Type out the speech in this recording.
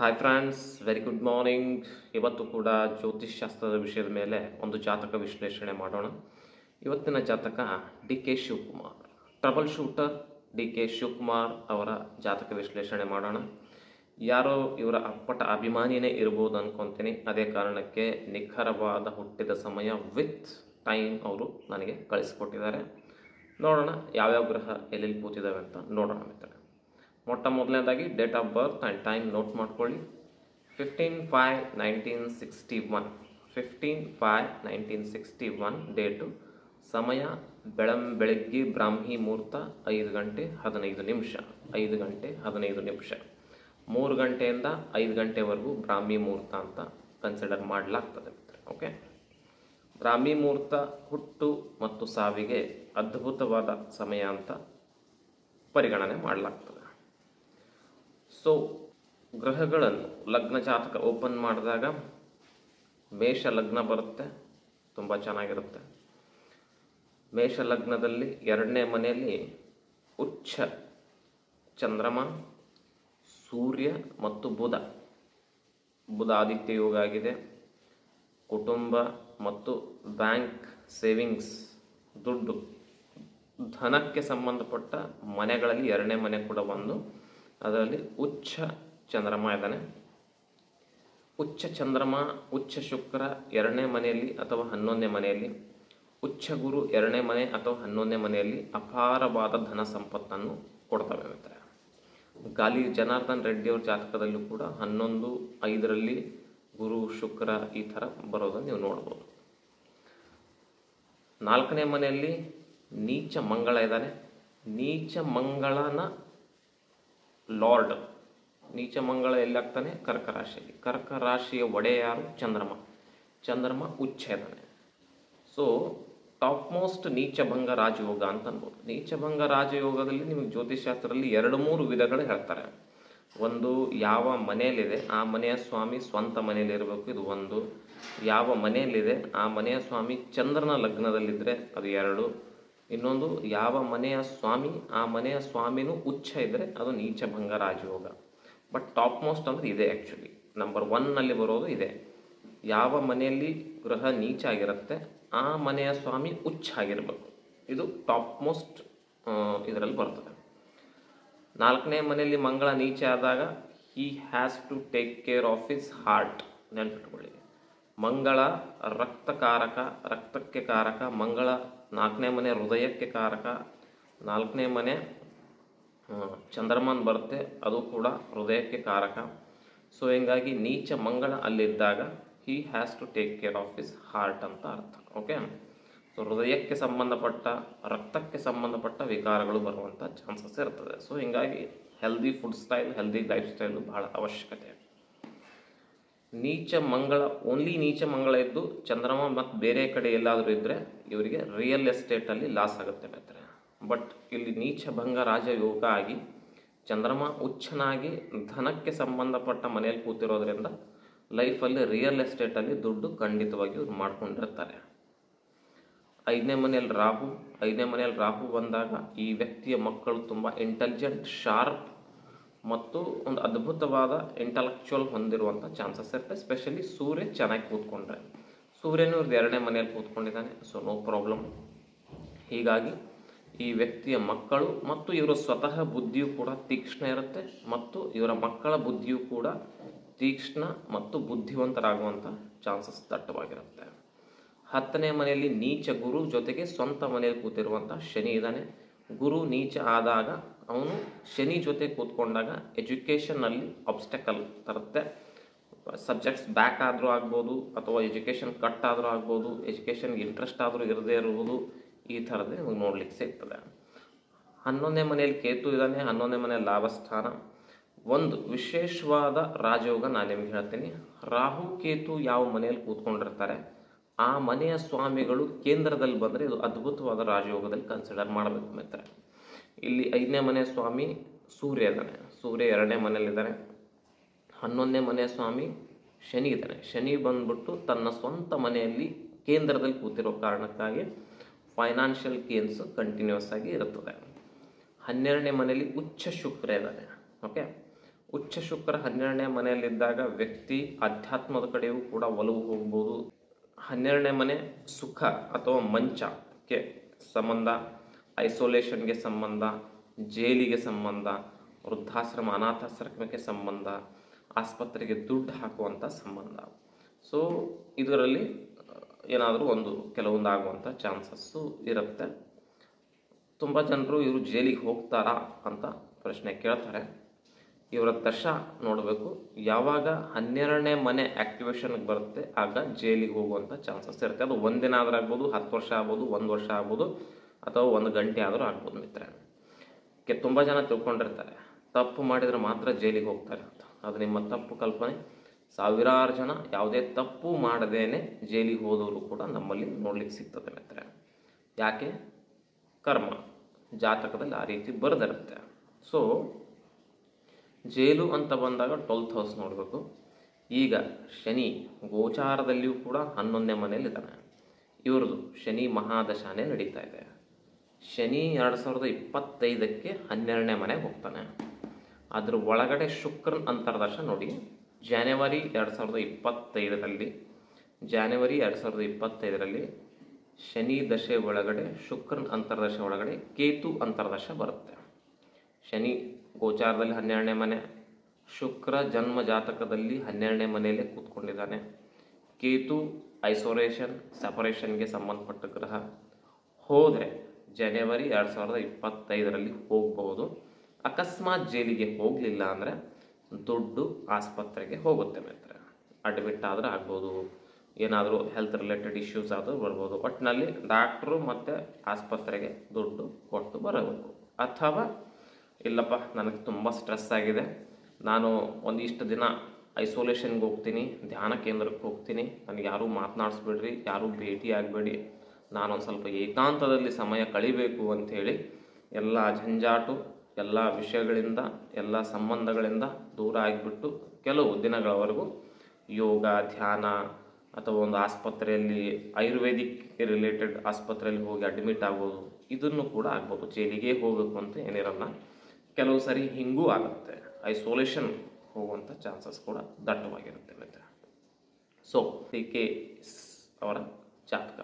Hi friends, very good morning. ಇವತ್ತು ಕೂಡ ಜ್ಯೋತಿಷ್ಶಾಸ್ತ್ರದ ವಿಷಯದ ಮೇಲೆ ಒಂದು ಜಾತಕ ವಿಶ್ಲೇಷಣೆ ಮಾಡೋಣ. ಇವತ್ತಿನ ಜಾತಕ D K Shivakumar, trouble shooter D K Shivakumar ಅವರ ಜಾತಕ ವಿಶ್ಲೇಷಣೆ ಮಾಡೋಣ. ಯಾರೋ ಇವರ ಅಪ್ಪಟ ಅಭಿಮಾನಿನೇ ಇರ್ಬೋದು ಅನ್ಕೊತೀನಿ. ಅದೇ ಕಾರಣಕ್ಕೆ ನಿಖರವಾದ ಹುಟ್ಟಿದ ಸಮಯ ವಿತ್ ಟೈಮ್ ಅವರು ನನಗೆ ಕಳಿಸ್ಕೊಟ್ಟಿದ್ದಾರೆ. ನೋಡೋಣ ಯಾವ್ಯಾವ ಗ್ರಹ ಎಲ್ಲೆಲ್ಲಿ ಕೂತಿದ್ದಾವೆ ಅಂತ ನೋಡೋಣ ಮಿತ್ರರೆ. ಮೊಟ್ಟ ಮೊದಲನೇದಾಗಿ date of birth and time note ಮಾಡ್ಕೊಳ್ಳಿ. 15/5/1961 15/5/1961 ಡೇಟು. ಸಮಯ ಬೆಳಗ್ಗೆ ಬ್ರಾಹ್ಮಿ ಮುಹೂರ್ತ 5 ಗಂಟೆ 15 ನಿಮಿಷ 5 ಗಂಟೆ 15 ನಿಮಿಷ. 3 ಗಂಟೆಯಿಂದ 5 ಗಂಟೆವರೆಗೂ ಬ್ರಾಹ್ಮಿ ಮುಹೂರ್ತ ಅಂತ ಕನ್ಸಿಡರ್ ಮಾಡಲಾಗ್ತದೆ. ಓಕೆ, ಬ್ರಾಹ್ಮಿ ಮುಹೂರ್ತ ಹುಟ್ಟು ಮತ್ತು ಸಾವಿಗೆ ಅದ್ಭುತವಾದ ಸಮಯ ಅಂತ ಪರಿಗಣನೆ ಮಾಡಲಾಗ್ತದೆ. ಸೊ ಗ್ರಹಗಳನ್ನು ಲಗ್ನ ಜಾತಕ ಓಪನ್ ಮಾಡಿದಾಗ ಮೇಷ ಲಗ್ನ ಬರುತ್ತೆ, ತುಂಬ ಚೆನ್ನಾಗಿರುತ್ತೆ. ಮೇಷ ಲಗ್ನದಲ್ಲಿ 2ನೇ ಮನೆಯಲ್ಲಿ ಉಚ್ಚ ಚಂದ್ರಮ, ಸೂರ್ಯ ಮತ್ತು ಬುಧ ಆದಿತ್ಯ ಯೋಗ ಆಗಿದೆ. ಕುಟುಂಬ ಮತ್ತು ಬ್ಯಾಂಕ್ ಸೇವಿಂಗ್ಸ್, ದುಡ್ಡು, ಧನಕ್ಕೆ ಸಂಬಂಧಪಟ್ಟ ಮನೆಗಳಲ್ಲಿ 2ನೇ ಮನೆ ಕೂಡ ಒಂದು. ಅದರಲ್ಲಿ ಉಚ್ಚ ಚಂದ್ರಮ ಇದ್ದಾನೆ. ಉಚ್ಚ ಚಂದ್ರಮ, ಉಚ್ಚ ಶುಕ್ರ 2ನೇ ಮನೆಯಲ್ಲಿ ಅಥವಾ 11ನೇ ಮನೆಯಲ್ಲಿ, ಉಚ್ಚ ಗುರು 2ನೇ ಮನೆ ಅಥವಾ 11ನೇ ಮನೆಯಲ್ಲಿ ಅಪಾರವಾದ ಧನ ಸಂಪತ್ತನ್ನು ಕೊಡ್ತವೆ ಮಿತ್ರ. ಗಾಲಿ ಜನಾರ್ದನ್ ರೆಡ್ಡಿ ಅವ್ರ ಜಾತಕದಲ್ಲೂ ಕೂಡ 11/5ರಲ್ಲಿ ಗುರು ಶುಕ್ರ ಈ ಥರ ಬರೋದನ್ನು ನೀವು ನೋಡ್ಬೋದು. 4ನೇ ಮನೆಯಲ್ಲಿ ನೀಚ ಮಂಗಳ ಇದ್ದಾನೆ. ನೀಚ ಮಂಗಳನ ಲಾರ್ಡ್, ನೀಚ ಮಂಗಳ ಎಲ್ಲಾಗ್ತಾನೆ? ಕರ್ಕ ರಾಶಿಯಲ್ಲಿ. ಕರ್ಕ ರಾಶಿಯ ಒಡೆಯ ಯಾರು? ಚಂದ್ರಮ ಉಚ್ಚ ಇದ್ದಾನೆ. ಸೊ ಟಾಪ್ ಮೋಸ್ಟ್ ನೀಚಭಂಗ ರಾಜಯೋಗ ಅಂತ ಅನ್ಬೋದು. ನೀಚಭಂಗ ರಾಜಯೋಗದಲ್ಲಿ ನಿಮಗೆ ಜ್ಯೋತಿಷ್ಶಾಸ್ತ್ರದಲ್ಲಿ 2-3 ವಿಧಗಳು ಹೇಳ್ತಾರೆ. ಒಂದು, ಯಾವ ಮನೆಯಲ್ಲಿದೆ ಆ ಮನೆಯ ಸ್ವಾಮಿ ಸ್ವಂತ ಮನೆಯಲ್ಲಿ ಇರಬೇಕು, ಇದು ಒಂದು. ಯಾವ ಮನೆಯಲ್ಲಿದೆ ಆ ಮನೆಯ ಸ್ವಾಮಿ ಚಂದ್ರನ ಲಗ್ನದಲ್ಲಿದ್ದರೆ ಅದು 2. ಇನ್ನೊಂದು, ಯಾವ ಮನೆಯ ಸ್ವಾಮಿ ಆ ಮನೆಯ ಸ್ವಾಮಿನೂ ಉಚ್ಚ ಇದ್ದರೆ ಅದು ನೀಚಭಂಗ ರಾಜಯೋಗ. ಬಟ್ ಟಾಪ್ ಮೋಸ್ಟ್ ಅಂದರೆ ಇದೆ. ಆ್ಯಕ್ಚುಲಿ ನಂಬರ್ 1ನಲ್ಲಿ ಬರೋದು ಇದೆ. ಯಾವ ಮನೆಯಲ್ಲಿ ಗ್ರಹ ನೀಚ ಆಗಿರುತ್ತೆ ಆ ಮನೆಯ ಸ್ವಾಮಿ ಉಚ್ಚ ಆಗಿರಬೇಕು, ಇದು ಟಾಪ್ ಮೋಸ್ಟ್ ಇದರಲ್ಲಿ ಬರ್ತದೆ. 4ನೇ ಮನೆಯಲ್ಲಿ ಮಂಗಳ ನೀಚ ಆದಾಗ he has to take care of his heart. ನೆನ್ಪಿಟ್ಕೊಳ್ಳಿ, ಮಂಗಳ ರಕ್ತಕಾರಕ, ರಕ್ತಕ್ಕೆ ಕಾರಕ. ಮಂಗಳ 4ನೇ ಮನೆ ಹೃದಯಕ್ಕೆ ಕಾರಕ. 4ನೇ ಮನೆ ಚಂದ್ರಮನ್ ಬರುತ್ತೆ, ಅದು ಕೂಡ ಹೃದಯಕ್ಕೆ ಕಾರಕ. ಸೊ ಹಿಂಗಾಗಿ ನೀಚ ಮಂಗಳ ಅಲ್ಲಿದ್ದಾಗ he has to take care of his heart ಅಂತ ಅರ್ಥ. ಓಕೆ, ಸೊ ಹೃದಯಕ್ಕೆ ಸಂಬಂಧಪಟ್ಟ, ರಕ್ತಕ್ಕೆ ಸಂಬಂಧಪಟ್ಟ ವಿಕಾರಗಳು ಬರುವಂಥ ಚಾನ್ಸಸ್ ಇರ್ತದೆ. ಸೊ ಹಿಂಗಾಗಿ healthy food style, healthy life style ಬಹಳ ಅವಶ್ಯಕತೆ. ನೀಚ ಮಂಗಳ, ಓನ್ಲಿ ನೀಚ ಮಂಗಳ ಇದ್ದು ಚಂದ್ರಮ ಮತ್ತು ಬೇರೆ ಕಡೆ ಎಲ್ಲಾದರೂ ಇದ್ದರೆ ಇವರಿಗೆ ರಿಯಲ್ ಎಸ್ಟೇಟಲ್ಲಿ ಲಾಸ್ ಆಗುತ್ತೆ ಮಿತ್ರ. ಬಟ್ ಇಲ್ಲಿ ನೀಚಭಂಗ ರಾಜಯೋಗ ಆಗಿ ಚಂದ್ರಮ ಉಚ್ಚನಾಗಿ ಧನಕ್ಕೆ ಸಂಬಂಧಪಟ್ಟ ಮನೆಯಲ್ಲಿ ಕೂತಿರೋದ್ರಿಂದ ಲೈಫಲ್ಲಿ ರಿಯಲ್ ಎಸ್ಟೇಟಲ್ಲಿ ದುಡ್ಡು ಖಂಡಿತವಾಗಿ ಇವ್ರು ಮಾಡ್ಕೊಂಡಿರ್ತಾರೆ. 5ನೇ ಮನೆಯಲ್ಲಿ ರಾಹು ಬಂದಾಗ ಈ ವ್ಯಕ್ತಿಯ ಮಕ್ಕಳು ತುಂಬ ಇಂಟೆಲಿಜೆಂಟ್, ಶಾರ್ಪ್ ಮತ್ತು ಒಂದು ಅದ್ಭುತವಾದ ಇಂಟಲೆಕ್ಚುವಲ್ ಹೊಂದಿರುವಂಥ ಚಾನ್ಸಸ್ ಇರುತ್ತೆ. ಎಸ್ಪೆಷಲಿ ಸೂರ್ಯ ಚೆನ್ನಾಗಿ ಕೂತ್ಕೊಂಡ್ರೆ. ಸೂರ್ಯನೂ ಇವ್ರದ್ದು 2ನೇ ಮನೆಯಲ್ಲಿ ಕೂತ್ಕೊಂಡಿದ್ದಾನೆ, ಸೊ ನೋ ಪ್ರಾಬ್ಲಮ್. ಹೀಗಾಗಿ ಈ ವ್ಯಕ್ತಿಯ ಮಕ್ಕಳು ಮತ್ತು ಇವರ ಸ್ವತಃ ಬುದ್ಧಿಯೂ ಕೂಡ ತೀಕ್ಷ್ಣ ಇರುತ್ತೆ ಮತ್ತು ಇವರ ಮಕ್ಕಳ ಬುದ್ಧಿಯೂ ಕೂಡ ತೀಕ್ಷ್ಣ ಮತ್ತು ಬುದ್ಧಿವಂತರಾಗುವಂಥ ಚಾನ್ಸಸ್ ದಟ್ಟವಾಗಿರುತ್ತೆ. 10ನೇ ಮನೆಯಲ್ಲಿ ನೀಚ ಗುರು ಜೊತೆಗೆ ಸ್ವಂತ ಮನೆಯಲ್ಲಿ ಕೂತಿರುವಂಥ ಶನಿ ಇದ್ದಾನೆ. ಗುರು ನೀಚ ಆದಾಗ ಅವನು ಶನಿ ಜೊತೆ ಕೂತ್ಕೊಂಡಾಗ ಎಜುಕೇಷನ್ನಲ್ಲಿ ಆಬ್ಸ್ಟಕಲ್ ತರುತ್ತೆ. ಸಬ್ಜೆಕ್ಟ್ಸ್ ಬ್ಯಾಕ್ ಆದರೂ ಆಗ್ಬೋದು ಅಥವಾ ಎಜುಕೇಷನ್ ಕಟ್ ಆದರೂ ಆಗ್ಬೋದು, ಎಜುಕೇಷನ್ಗೆ ಇಂಟ್ರೆಸ್ಟ್ ಆದರೂ ಇರದೇ ಇರುವುದು, ಈ ಥರದ್ದೇ ನಿಮಗೆ ನೋಡ್ಲಿಕ್ಕೆ ಸಿಗ್ತದೆ. 11ನೇ ಮನೆಯಲ್ಲಿ ಕೇತು ಇದ್ದಾನೆ. 11ನೇ ಮನೆಯಲ್ಲಿ ಲಾಭಸ್ಥಾನ. ಒಂದು ವಿಶೇಷವಾದ ರಾಜಯೋಗ ನಾನು ನಿಮ್ಗೆ ಹೇಳ್ತೀನಿ. ರಾಹು ಕೇತು ಯಾವ ಮನೆಯಲ್ಲಿ ಕೂತ್ಕೊಂಡಿರ್ತಾರೆ ಆ ಮನೆಯ ಸ್ವಾಮಿಗಳು ಕೇಂದ್ರದಲ್ಲಿ ಬಂದರೆ ಇದು ಅದ್ಭುತವಾದ ರಾಜಯೋಗದಲ್ಲಿ ಕನ್ಸಿಡರ್ ಮಾಡಬೇಕು ಮಿತ್ರ. ಇಲ್ಲಿ 5ನೇ ಮನೆಯ ಸ್ವಾಮಿ ಸೂರ್ಯ ಇದ್ದಾನೆ. ಸೂರ್ಯ 2ನೇ ಮನೆಯಲ್ಲಿದ್ದಾನೆ. 11ನೇ ಮನೆಯ ಸ್ವಾಮಿ ಶನಿ ಇದ್ದಾನೆ. ಶನಿ ಬಂದ್ಬಿಟ್ಟು ತನ್ನ ಸ್ವಂತ ಮನೆಯಲ್ಲಿ ಕೇಂದ್ರದಲ್ಲಿ ಕೂತಿರೋ ಕಾರಣಕ್ಕಾಗಿ ಫೈನಾನ್ಷಿಯಲ್ ಗೇನ್ಸ್ ಕಂಟಿನ್ಯೂಸ್ ಆಗಿ ಇರುತ್ತದೆ. 12ನೇ ಮನೆಯಲ್ಲಿ ಉಚ್ಚ ಶುಕ್ರ ಇದ್ದಾನೆ. ಓಕೆ, ಉಚ್ಚ ಶುಕ್ರ 12ನೇ ಮನೆಯಲ್ಲಿದ್ದಾಗ ವ್ಯಕ್ತಿ ಅಧ್ಯಾತ್ಮದ ಕಡೆಯೂ ಕೂಡ ಒಲವು ಹೋಗ್ಬೋದು. 12ನೇ ಮನೆ ಸುಖ ಅಥವಾ ಮಂಚಕ್ಕೆ ಸಂಬಂಧ, ಐಸೋಲೇಷನ್ಗೆ ಸಂಬಂಧ, ಜೈಲಿಗೆ ಸಂಬಂಧ, ವೃದ್ಧಾಶ್ರಮ ಅನಾಥಾಶ್ರಮಕ್ಕೆ ಸಂಬಂಧ, ಆಸ್ಪತ್ರೆಗೆ ದುಡ್ಡು ಹಾಕುವಂಥ ಸಂಬಂಧ. ಸೊ ಇದರಲ್ಲಿ ಏನಾದರೂ ಕೆಲವೊಂದು ಆಗುವಂಥ ಚಾನ್ಸಸ್ಸು ಇರುತ್ತೆ. ತುಂಬ ಜನರು ಇವರು ಜೈಲಿಗೆ ಹೋಗ್ತಾರಾ ಅಂತ ಪ್ರಶ್ನೆ ಕೇಳ್ತಾರೆ. ಇವರ ದಶ ನೋಡಬೇಕು. ಯಾವಾಗ 12ನೇ ಮನೆ ಆ್ಯಕ್ಟಿವೇಶನ್ಗೆ ಬರುತ್ತೆ ಆಗ ಜೈಲಿಗೆ ಹೋಗುವಂಥ ಚಾನ್ಸಸ್ ಇರುತ್ತೆ. ಅದು ಒಂದಿನ ಆದರೂ ಆಗ್ಬೋದು, 10 ವರ್ಷ ಆಗ್ಬೋದು, 1 ವರ್ಷ ಆಗ್ಬೋದು, ಅಥವಾ 1 ಗಂಟೆ ಆದರೂ ಆಗ್ಬೋದು ಮಿತ್ರ. ತುಂಬ ಜನ ತಿಳ್ಕೊಂಡಿರ್ತಾರೆ ತಪ್ಪು ಮಾಡಿದರೆ ಮಾತ್ರ ಜೈಲಿಗೆ ಹೋಗ್ತಾರೆ ಅಂತ. ಅದು ನಿಮ್ಮ ತಪ್ಪು ಕಲ್ಪನೆ. ಸಾವಿರಾರು ಜನ ಯಾವುದೇ ತಪ್ಪು ಮಾಡದೇನೆ ಜೈಲಿಗೆ ಹೋದವರು ಕೂಡ ನಮ್ಮಲ್ಲಿ ನೋಡ್ಲಿಕ್ಕೆ ಸಿಗ್ತದೆ ಮಿತ್ರ. ಯಾಕೆ? ಕರ್ಮ ಜಾತಕದಲ್ಲಿ ಆ ರೀತಿ ಬರೆದಿರುತ್ತೆ. ಸೊ ಜೈಲು ಅಂತ ಬಂದಾಗ 12th ಹೌಸ್ ನೋಡಬೇಕು. ಈಗ ಶನಿ ಗೋಚಾರದಲ್ಲಿಯೂ ಕೂಡ 11ನೇ ಮನೆಯಲ್ಲಿದ್ದಾನೆ. ಇವ್ರದ್ದು ಶನಿ ಮಹಾದಶಾನೇ ನಡೀತಾ ಇದೆ. ಶನಿ 2025ಕ್ಕೆ 12ನೇ ಮನೆಗೆ ಹೋಗ್ತಾನೆ. ಅದ್ರ ಒಳಗಡೆ ಶುಕ್ರನ ಅಂತರ್ದಶ ನೋಡಿ. ಜನವರಿ 2025ರಲ್ಲಿ ಶನಿ ದಶೆ ಒಳಗಡೆ, ಶುಕ್ರನ ಅಂತರ್ದಶ ಒಳಗಡೆ ಕೇತು ಅಂತರ್ದಶ ಬರುತ್ತೆ. ಶನಿ ಗೋಚಾರದಲ್ಲಿ 12ನೇ ಮನೆ, ಶುಕ್ರ ಜನ್ಮ ಜಾತಕದಲ್ಲಿ 12ನೇ ಮನೆಯಲ್ಲೇ ಕೂತ್ಕೊಂಡಿದ್ದಾನೆ. ಕೇತು ಐಸೋಲೇಷನ್ ಸಪರೇಷನ್ಗೆ ಸಂಬಂಧಪಟ್ಟ ಗ್ರಹ. ಹೋದರೆ ಜನವರಿ 2025ರಲ್ಲಿ ಹೋಗಬಹುದು. ಅಕಸ್ಮಾತ್ ಜೈಲಿಗೆ ಹೋಗಲಿಲ್ಲ ಅಂದರೆ ದುಡ್ಡು ಆಸ್ಪತ್ರೆಗೆ ಹೋಗುತ್ತೆ ಮಿತ್ರ. ಅಡ್ಮಿಟ್ ಆದರೆ ಆಗ್ಬೋದು, ಏನಾದರೂ ಹೆಲ್ತ್ ರಿಲೇಟೆಡ್ ಇಶ್ಯೂಸ್ ಆದರೂ ಬರ್ಬೋದು. ಒಟ್ಟಿನಲ್ಲಿ ಡಾಕ್ಟ್ರು ಮತ್ತು ಆಸ್ಪತ್ರೆಗೆ ದುಡ್ಡು ಕೊಟ್ಟು ಬರಬೇಕು. ಅಥವಾ ಇಲ್ಲಪ್ಪ ನನಗೆ ತುಂಬ ಸ್ಟ್ರೆಸ್ ಆಗಿದೆ, ನಾನು ಒಂದಿಷ್ಟು ದಿನ ಐಸೋಲೇಷನ್ಗೆ ಹೋಗ್ತೀನಿ, ಧ್ಯಾನ ಕೇಂದ್ರಕ್ಕೆ ಹೋಗ್ತೀನಿ, ನನಗೆ ಯಾರೂ ಮಾತನಾಡಿಸ್ಬೇಡ್ರಿ, ಯಾರೂ ಭೇಟಿ ಆಗಬೇಡಿ, ನಾನೊಂದು ಸ್ವಲ್ಪ ಏಕಾಂತದಲ್ಲಿ ಸಮಯ ಕಳಿಬೇಕು ಅಂಥೇಳಿ ಎಲ್ಲ ಜಂಜಾಟು, ಎಲ್ಲ ವಿಷಯಗಳಿಂದ, ಎಲ್ಲ ಸಂಬಂಧಗಳಿಂದ ದೂರ ಆಗಿಬಿಟ್ಟು ಕೆಲವು ದಿನಗಳವರೆಗೂ ಯೋಗ, ಧ್ಯಾನ ಅಥವಾ ಒಂದು ಆಸ್ಪತ್ರೆಯಲ್ಲಿ ಆಯುರ್ವೇದಿಕ್ ರಿಲೇಟೆಡ್ ಆಸ್ಪತ್ರೆಯಲ್ಲಿ ಹೋಗಿ ಅಡ್ಮಿಟ್ ಆಗ್ಬೋದು. ಇದನ್ನು ಕೂಡ ಆಗ್ಬೋದು. ಜೈಲಿಗೆ ಹೋಗಬೇಕು ಅಂತ ಏನಿರಲ್ಲ. ಕೆಲವು ಸರಿ ಹಿಂಗೂ ಆಗುತ್ತೆ, ಐಸೋಲೇಷನ್ ಹೋಗುವಂಥ ಚಾನ್ಸಸ್ ಕೂಡ ದಟ್ಟವಾಗಿರುತ್ತೆ ಮಿತ್ರ. ಸೊ ಕೆ ಅವರ ಜಾತಕ.